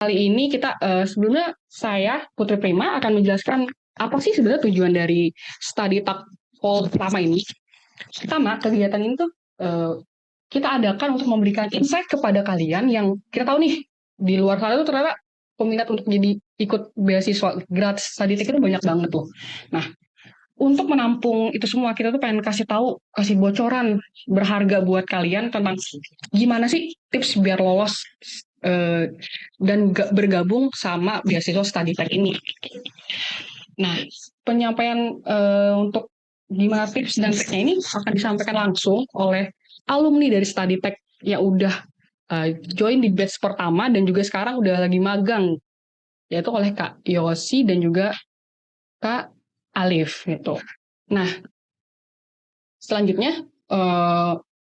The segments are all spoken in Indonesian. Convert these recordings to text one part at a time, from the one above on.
Kali ini kita sebelumnya saya Putri Prima akan menjelaskan apa sih sebenarnya tujuan dari study talk pertama ini. Pertama, kegiatan ini tuh kita adakan untuk memberikan insight kepada kalian yang kita tahu nih di luar sana tuh ternyata peminat untuk jadi ikut beasiswa gratis study talk itu banyak banget tuh. Nah, untuk menampung itu semua kita tuh pengen kasih tahu, kasih bocoran berharga buat kalian tentang gimana sih tips biar lolos dan bergabung sama beasiswa study tech ini. Nah, penyampaian untuk gimana tips dan triknya ini akan disampaikan langsung oleh alumni dari study tech yang udah join di batch pertama dan juga sekarang udah lagi magang, yaitu oleh Kak Yosi dan juga Kak Alif gitu. Nah, selanjutnya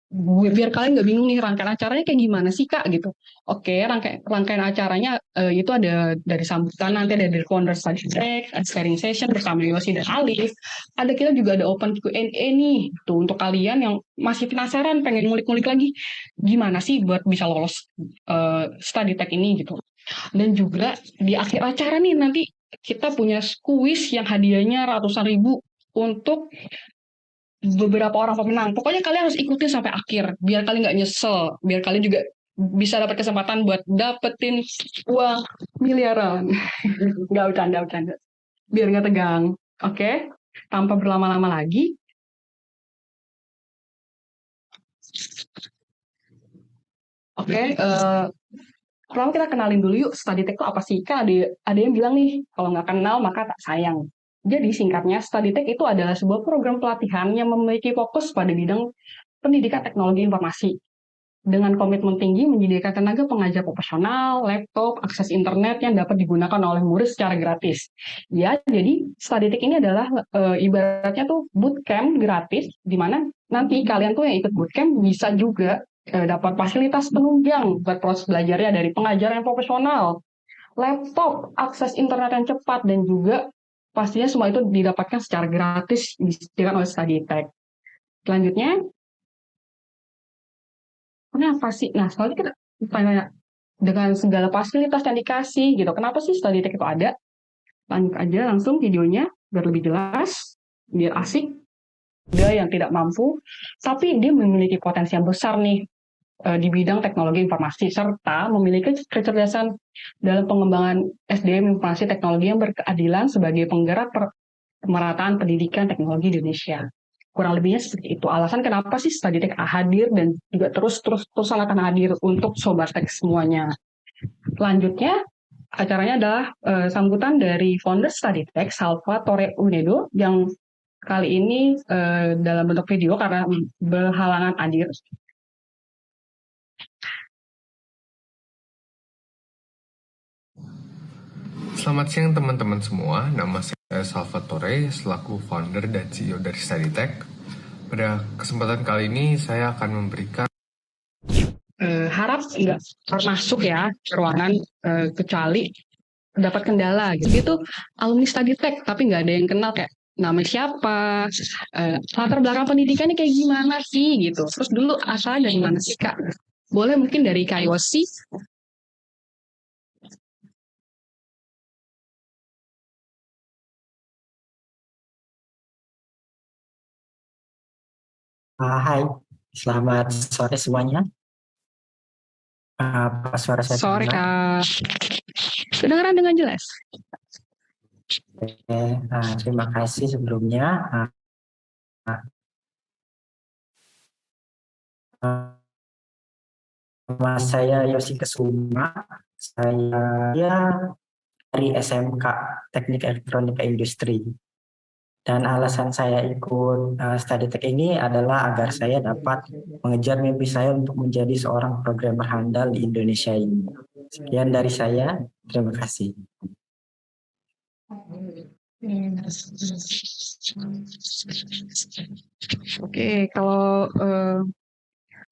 biar kalian nggak bingung nih rangkaian acaranya kayak gimana sih Kak gitu. Oke, rangkaian acaranya itu ada dari sambutan nanti ada dari founder study track, sharing session bersama Yosi dan Alif. Ada kita juga ada open Q&A nih tuh untuk kalian yang masih penasaran pengen ngulik-ngulik lagi gimana sih buat bisa lolos study tech ini gitu. Dan juga di akhir acara nih nanti kita punya kuis yang hadiahnya ratusan ribu untuk beberapa orang pemenang. Pokoknya kalian harus ikutin sampai akhir, biar kalian nggak nyesel, biar kalian juga bisa dapat kesempatan buat dapetin uang miliaran. Nggak bercanda, bercanda. Biar nggak tegang. Oke? Tanpa berlama-lama lagi. Oke, pertama kita kenalin dulu yuk, study tech itu apa sih? Kan ada yang bilang nih, kalau nggak kenal maka tak sayang. Jadi singkatnya, study tech itu adalah sebuah program pelatihan yang memiliki fokus pada bidang pendidikan teknologi informasi dengan komitmen tinggi menyediakan tenaga pengajar profesional, laptop, akses internet yang dapat digunakan oleh murid secara gratis. Ya, jadi Studytech ini adalah ibaratnya tuh bootcamp gratis, di mana nanti kalian tuh yang ikut bootcamp bisa juga dapat fasilitas penunjang buat proses belajarnya dari pengajar yang profesional, laptop, akses internet yang cepat, dan juga pastinya semua itu didapatkan secara gratis disediakan oleh Studytech. Selanjutnya, kenapa sih? Nah, soalnya kita tanya dengan segala fasilitas yang dikasih gitu. Kenapa sih study tech itu ada? Lanjut aja langsung videonya biar lebih jelas, biar asik. Dia yang tidak mampu, tapi dia memiliki potensi yang besar nih di bidang teknologi informasi serta memiliki kecerdasan dalam pengembangan SDM informasi teknologi yang berkeadilan sebagai penggerak pemerataan pendidikan teknologi di Indonesia. Kurang lebihnya seperti itu. Alasan kenapa sih Study Tech hadir dan juga terus akan hadir untuk Sobat Tech semuanya. Selanjutnya, acaranya adalah sambutan dari founder Study Tech, Salvatore Unedo, yang kali ini dalam bentuk video karena berhalangan hadir. Selamat siang teman-teman semua, nama saya Salvatore selaku founder dan CEO dari StudyTech. Pada kesempatan kali ini saya akan memberikan Harap nggak termasuk ya ke ruangan kecuali dapat kendala gitu. Itu alumni Study Tech tapi nggak ada yang kenal kayak nama siapa, latar belakang pendidikannya kayak gimana sih gitu. Terus dulu asal dari mana sih Kak? Boleh mungkin dari Kak Yosi. Hai, selamat sore semuanya. Apa suara saya Sore terdengar? Kak. Kedengaran dengan jelas. Oke, terima kasih sebelumnya. Nama saya Yosi Kesuma. Saya dari SMK Teknik Elektronika Industri. Dan alasan saya ikut Study Tech ini adalah agar saya dapat mengejar mimpi saya untuk menjadi seorang programmer handal di Indonesia ini. Sekian dari saya. Terima kasih. Oke, kalau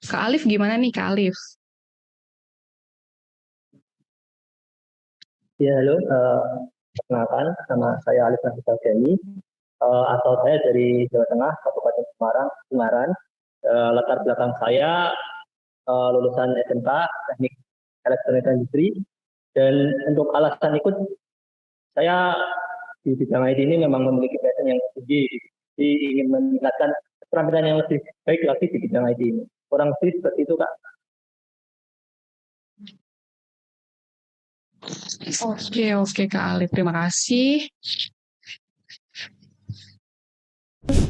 Kak Alif gimana nih Kak Alif? Ya, halo. Perkenalkan, nama saya Alif Nafisal Gani. Asal saya dari Jawa Tengah, Kabupaten Semarang, Ungaran. Latar belakang saya lulusan SMK Teknik Elektronika Industri. Dan untuk alasan ikut, saya di bidang IT ini memang memiliki passion yang tinggi, jadi ingin meningkatkan keterampilan yang lebih baik lagi di bidang IT ini. Kurang lebih seperti itu, Kak. Oke, Kak Alif, terima kasih.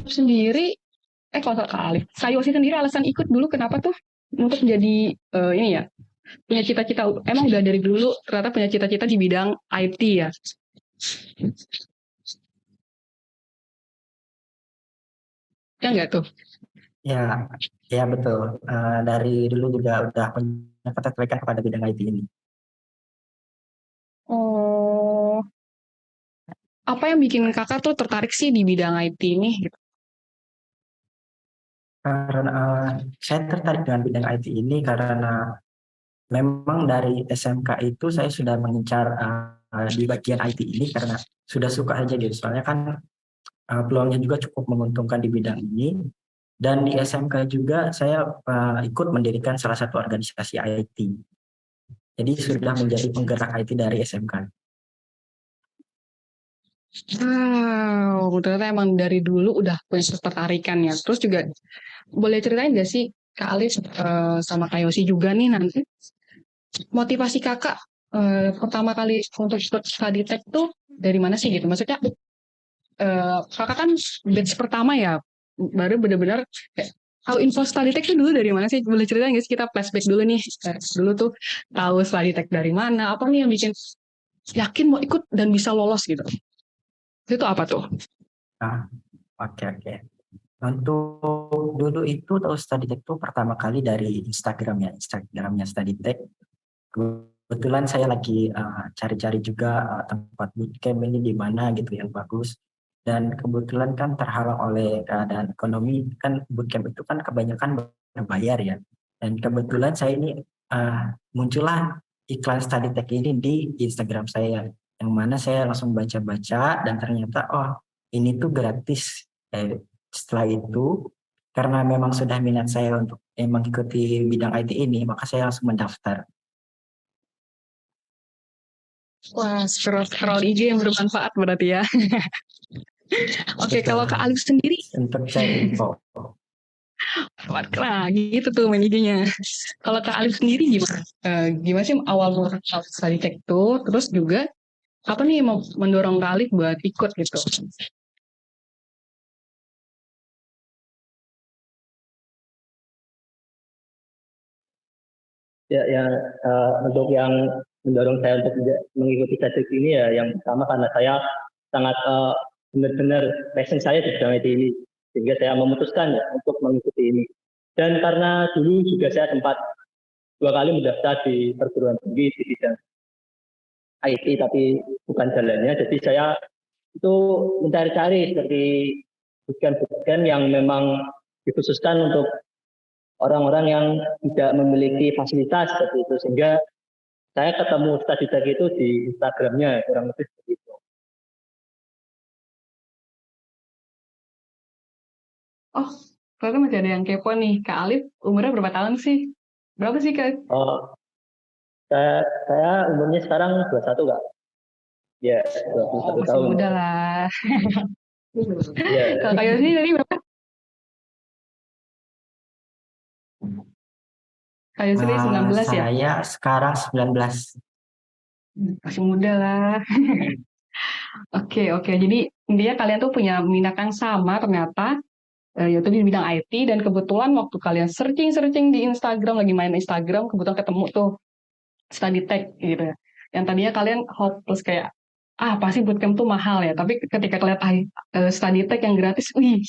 Sendiri, kalau Kak Alif, Kak Yosi sendiri alasan ikut dulu kenapa tuh? Untuk jadi, ini ya, punya cita-cita, emang udah dari dulu ternyata punya cita-cita di bidang IT ya? Ya nggak tuh? Ya, ya betul. Dari dulu juga udah punya ketertarikan kepada bidang IT ini. Oh, apa yang bikin kakak tuh tertarik sih di bidang IT ini? Gitu? Karena saya tertarik dengan bidang IT ini karena memang dari SMK itu saya sudah mengincar di bagian IT ini karena sudah suka aja gitu. Soalnya kan peluangnya juga cukup menguntungkan di bidang ini. Dan di SMK juga saya ikut mendirikan salah satu organisasi IT. Jadi sudah menjadi penggerak IT dari SMK. Wow, ternyata emang dari dulu udah punya ketertarikan ya. Terus juga boleh ceritain nggak sih Kak Alif sama Kak Yosi juga nih nanti motivasi kakak pertama kali untuk ikut study tech tuh dari mana sih gitu? Maksudnya kakak kan batch pertama ya, baru benar-benar kayak tahu info study tech tuh dulu dari mana sih? Boleh ceritain nggak sih kita flashback dulu nih? Dulu tuh tahu study tech dari mana? Apa nih yang bikin yakin mau ikut dan bisa lolos gitu? Itu apa tuh? Nah, oke. Untuk dulu itu tahu study tech itu pertama kali dari Instagramnya study tech. Kebetulan saya lagi cari-cari juga tempat bootcamp ini di mana gitu yang bagus. Dan kebetulan kan terhalang oleh keadaan ekonomi, kan bootcamp itu kan kebanyakan berbayar ya. Dan kebetulan saya ini muncullah iklan study tech ini di Instagram saya. Yang mana saya langsung baca-baca dan ternyata ini tuh gratis. Setelah itu, karena memang sudah minat saya untuk mengikuti bidang IT ini, maka saya langsung mendaftar. Wah, scroll IG yang bermanfaat berarti ya. Oke, Betul. kalau Kak Alif sendiri, Untuk cari info. nah gitu tuh main IG-nya. Kalau Kak Alif sendiri gimana? Gimana sih awal mulai study tech tuh? Terus juga apa nih yang mendorong Kak Alif buat ikut gitu? Ya, untuk yang mendorong saya untuk mengikuti statistik ini ya, yang pertama karena saya sangat benar-benar passion saya di bidang IT ini, sehingga saya memutuskan ya, untuk mengikuti ini. Dan karena dulu juga saya sempat 2 kali mendaftar di perguruan tinggi di bidang IT, tapi bukan jalannya. Jadi saya itu mencari-cari seperti bukan yang memang dikhususkan untuk orang-orang yang tidak memiliki fasilitas seperti itu, sehingga saya ketemu study tech itu di Instagramnya kurang lebih seperti itu. Oh, kalau masih ada yang kepo nih, Kak Alif umurnya berapa tahun sih? Berapa sih Kak? Oh, saya umurnya sekarang 21, Kak. Ya, 21 Masih tahun. muda lah. Ya. Kalau Kak Yosi tadi berapa? Kak Yosi tadi 19 ya? Saya sekarang 19. Masih muda lah. Oke. Jadi intinya kalian tuh punya minat yang sama ternyata, yaitu di bidang IT, dan kebetulan waktu kalian searching di Instagram, lagi main Instagram, kebetulan ketemu tuh study tech gitu ya. Yang tadinya kalian hopeless kayak, pasti bootcamp tuh mahal ya. Tapi ketika kalian study tech yang gratis, wih,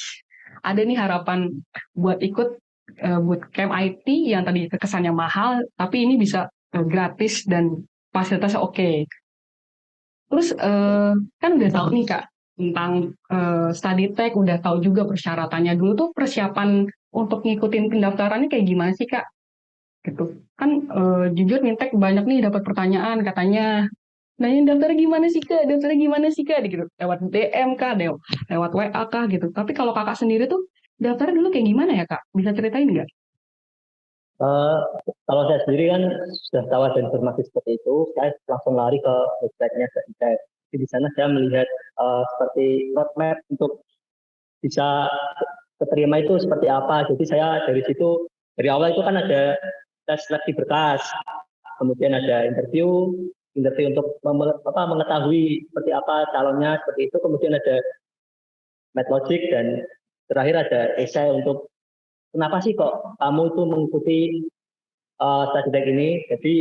ada nih harapan buat ikut bootcamp IT yang tadi kesannya mahal, tapi ini bisa gratis dan fasilitasnya oke. Terus kan udah tahu nih Kak tentang study tech, udah tahu juga persyaratannya. Dulu tuh persiapan untuk ngikutin pendaftarannya kayak gimana sih Kak? Gitu. Kan jujur Nintek banyak nih dapat pertanyaan katanya, nanya daftarnya gimana sih Kak? Daftarnya gimana sih Kak? Gitu. Lewat DM kah? Lewat WA kah gitu. Tapi kalau Kakak sendiri tuh daftarnya dulu kayak gimana ya Kak? Bisa ceritain nggak? Eh, Kalau saya sendiri kan sudah tahu ada informasi seperti itu, saya langsung lari ke websitenya Statistik. Di sana saya melihat seperti roadmap untuk bisa keterima itu seperti apa. Jadi saya dari situ, dari awal itu kan ada tes seleksi berkas, kemudian ada interview untuk mengetahui seperti apa calonnya seperti itu, kemudian ada logic, dan terakhir ada esai untuk kenapa sih kok kamu tuh mengikuti study tech ini. Jadi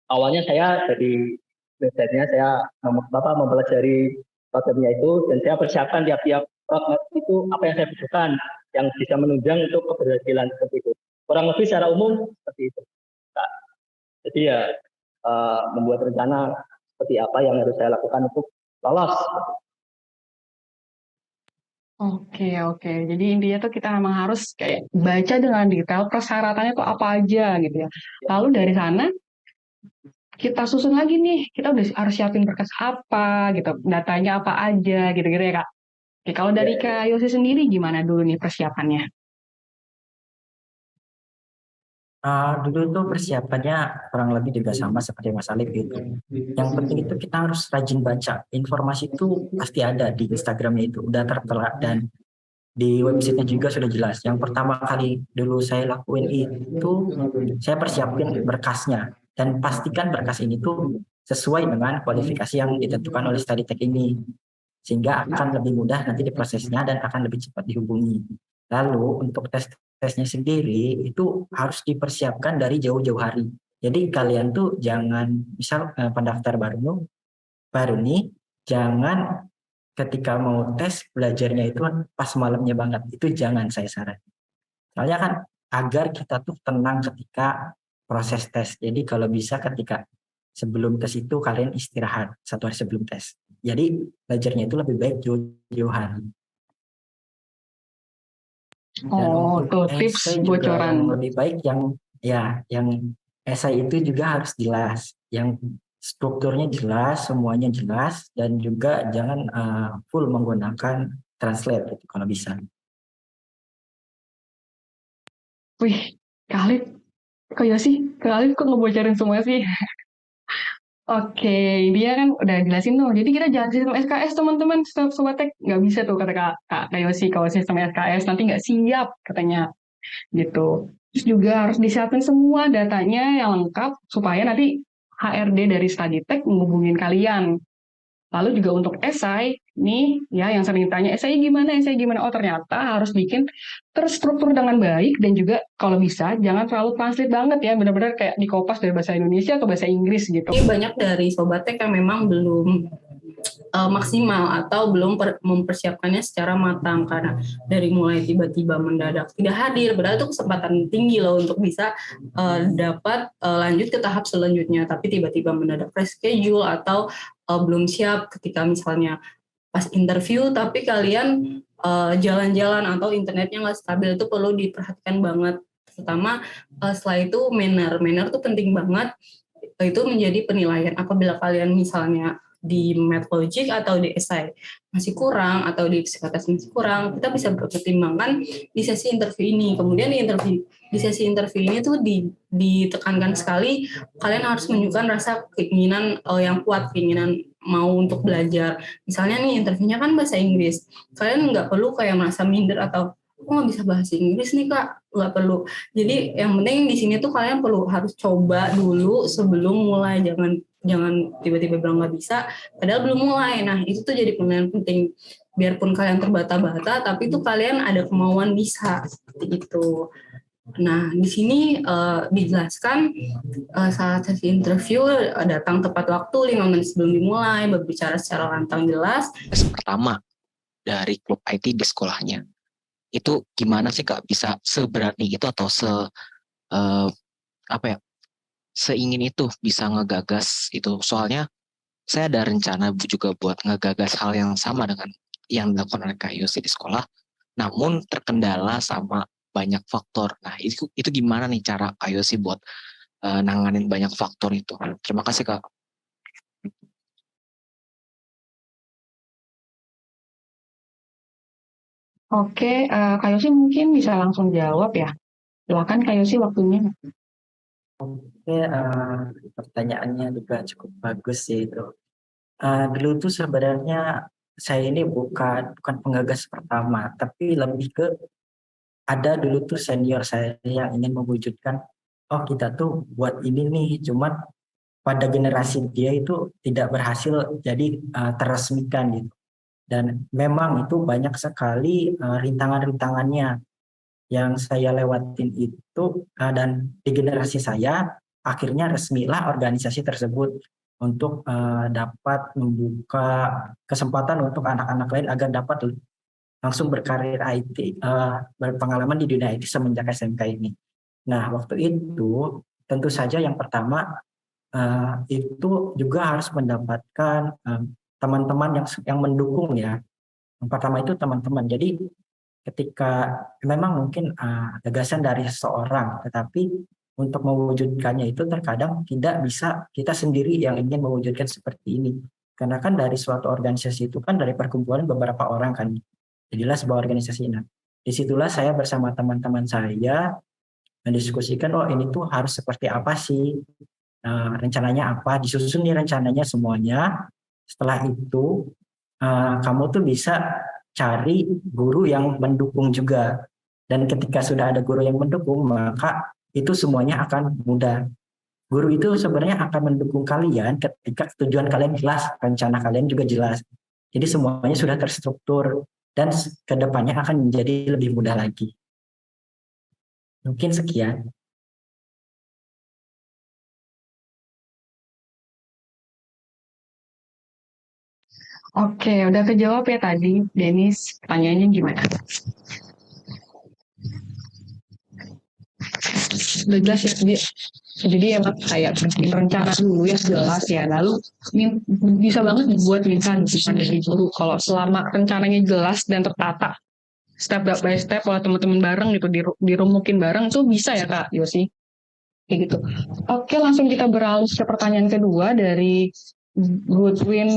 awalnya saya dari websitenya saya mempelajari roadmapnya itu, dan saya persiapkan tiap-tiap roadmap itu apa yang saya butuhkan yang bisa menunjang untuk keberhasilan seperti itu. Kurang lebih secara umum seperti itu. Nah, jadi ya membuat rencana seperti apa yang harus saya lakukan untuk lolos. Oke, oke. Jadi intinya tuh kita memang harus kayak baca dengan detail persyaratannya tuh apa aja gitu ya. Lalu dari sana kita susun lagi nih, kita udah harus siapin berkas apa gitu, datanya apa aja gitu-gitu ya Kak. Oke, kalau dari Ya, Kak Yosi sendiri gimana dulu nih persiapannya? Dulu itu persiapannya kurang lebih juga sama seperti Mas Alif gitu. Yang penting itu kita harus rajin baca. Informasi itu pasti ada di Instagramnya itu, udah tertera dan di websitenya juga sudah jelas. Yang pertama kali dulu saya lakuin itu, saya persiapin berkasnya. Dan pastikan berkas ini tuh sesuai dengan kualifikasi yang ditentukan oleh study tech ini. Sehingga akan lebih mudah nanti diprosesnya dan akan lebih cepat dihubungi. Lalu untuk tesnya sendiri itu harus dipersiapkan dari jauh-jauh hari. Jadi kalian tuh jangan, misal pendaftar baru nih, jangan ketika mau tes belajarnya itu kan pas malamnya banget. Itu jangan, saya saran. Soalnya kan agar kita tuh tenang ketika proses tes. Jadi kalau bisa ketika sebelum tes itu kalian istirahat 1 hari sebelum tes. Jadi belajarnya itu lebih baik jauh-jauh hari. Dan Oh, untuk tuh tips esai juga bocoran. yang lebih baik yang esai itu juga harus jelas, yang strukturnya jelas, semuanya jelas, dan juga jangan full menggunakan translate gitu kalau bisa. Wih, Kak Alif, kok Yosi? Kak Alif kok ngebocorin semua sih? Oke, dia kan udah jelasin tuh. Jadi kita jangan sistem SKS teman-teman, sobat tech nggak bisa tuh kata Kak Yosi kalau sistem SKS nanti nggak siap katanya gitu. Terus juga harus disiapin semua datanya yang lengkap supaya nanti HRD dari Study Tech menghubungin kalian. Lalu juga untuk esai, nih ya yang sering tanya, esai gimana, esai gimana? Oh ternyata harus bikin terstruktur dengan baik dan juga kalau bisa jangan terlalu translate banget ya, benar-benar kayak dikopas dari bahasa Indonesia ke bahasa Inggris gitu. Ini banyak dari Sobat Tech yang memang belum maksimal atau belum mempersiapkannya secara matang karena dari mulai tiba-tiba mendadak tidak hadir, padahal itu kesempatan tinggi loh untuk bisa dapat lanjut ke tahap selanjutnya, tapi tiba-tiba mendadak reschedule atau belum siap ketika misalnya pas interview tapi kalian jalan-jalan atau internetnya nggak stabil, itu perlu diperhatikan banget. Terutama setelah itu manner tuh penting banget, itu menjadi penilaian. Apabila kalian misalnya di MathLogic atau di esai masih kurang atau di psikotes masih kurang, kita bisa berpertimbangkan di sesi interview ini. Kemudian di sesi interview ini tuh ditekankan sekali kalian harus menunjukkan rasa keinginan yang kuat, keinginan mau untuk belajar. Misalnya nih interviewnya kan bahasa Inggris, kalian nggak perlu kayak merasa minder atau aku nggak bisa bahasa Inggris nih Kak, nggak perlu. Jadi yang penting di sini tuh kalian harus coba dulu sebelum mulai, jangan jangan tiba-tiba bilang nggak bisa padahal belum mulai. Nah itu tuh jadi penilaian penting, biarpun kalian terbata-bata tapi tuh kalian ada kemauan bisa seperti itu. Nah di sini dijelaskan saat sesi interview datang tepat waktu 5 menit sebelum dimulai, berbicara secara lantang jelas. Pertama dari klub IT di sekolahnya itu gimana sih Kak bisa seberani itu atau apa ya, seingin itu bisa ngegagas itu? Soalnya saya ada rencana juga buat ngegagas hal yang sama dengan yang dilakukan oleh Kak Yosi di sekolah, namun terkendala sama banyak faktor. Nah itu gimana nih cara Kak Yosi buat nanganin banyak faktor itu? Terima kasih Kak. Oke, Kak Yosi mungkin bisa langsung jawab ya. Silakan Kak Yosi waktunya. Oke, pertanyaannya juga cukup bagus sih itu. Dulu tuh sebenarnya saya ini bukan penggagas pertama, tapi lebih ke ada dulu tuh senior saya yang ingin mewujudkan, oh kita tuh buat ini nih, cuman pada generasi dia itu tidak berhasil jadi terresmikan gitu. Dan memang itu banyak sekali rintangan-rintangannya yang saya lewatin itu, dan di generasi saya akhirnya resmilah organisasi tersebut untuk dapat membuka kesempatan untuk anak-anak lain agar dapat langsung berkarir IT, berpengalaman di dunia IT semenjak SMK ini. Nah, waktu itu tentu saja yang pertama itu juga harus mendapatkan teman-teman yang mendukung ya. Yang pertama itu teman-teman. Jadi ketika memang mungkin gagasan dari seseorang, tetapi untuk mewujudkannya itu terkadang tidak bisa kita sendiri yang ingin mewujudkan seperti ini. Karena kan dari suatu organisasi itu kan dari perkumpulan beberapa orang kan, jadilah sebuah organisasi. Nah, disitulah saya bersama teman-teman saya mendiskusikan, oh ini tuh harus seperti apa sih, rencananya apa, disusun nih rencananya semuanya. Setelah itu kamu tuh bisa cari guru yang mendukung juga. Dan ketika sudah ada guru yang mendukung, maka itu semuanya akan mudah. Guru itu sebenarnya akan mendukung kalian ketika tujuan kalian jelas, rencana kalian juga jelas. Jadi semuanya sudah terstruktur dan kedepannya akan menjadi lebih mudah lagi. Mungkin sekian. Oke, udah kejawab ya tadi, Denis. Pertanyaannya gimana? Udah jelas ya, jadi emang kayak bikin rencana dulu yang jelas ya, lalu bisa banget dibuat minta dari guru kalau selama rencananya jelas dan tertata step by step oleh teman-teman bareng gitu, dirumukin bareng, itu bisa ya Kak Yosi kayak gitu. Oke, langsung kita beralih ke pertanyaan kedua dari Goodwin.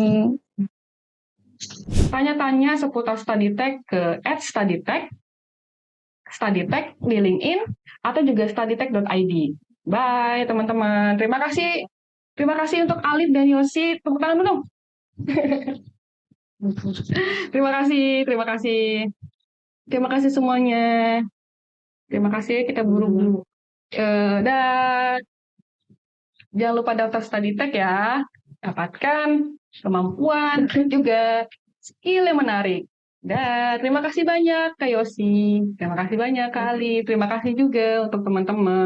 Tanya-tanya seputar StudyTech ke @StudyTech, StudyTech di LinkedIn, atau juga studytech.id. Bye teman-teman. Terima kasih. Terima kasih untuk Alif dan Yosi. Tepuk tangan dulu. Terima kasih, terima kasih. Terima kasih semuanya. Terima kasih, kita buru-buru. Dan jangan lupa daftar StudyTech ya. Dapatkan kemampuan dan juga skill yang menarik. Dan terima kasih banyak Kak Yosi. Terima kasih banyak Kak Ali. Terima kasih juga untuk teman-teman.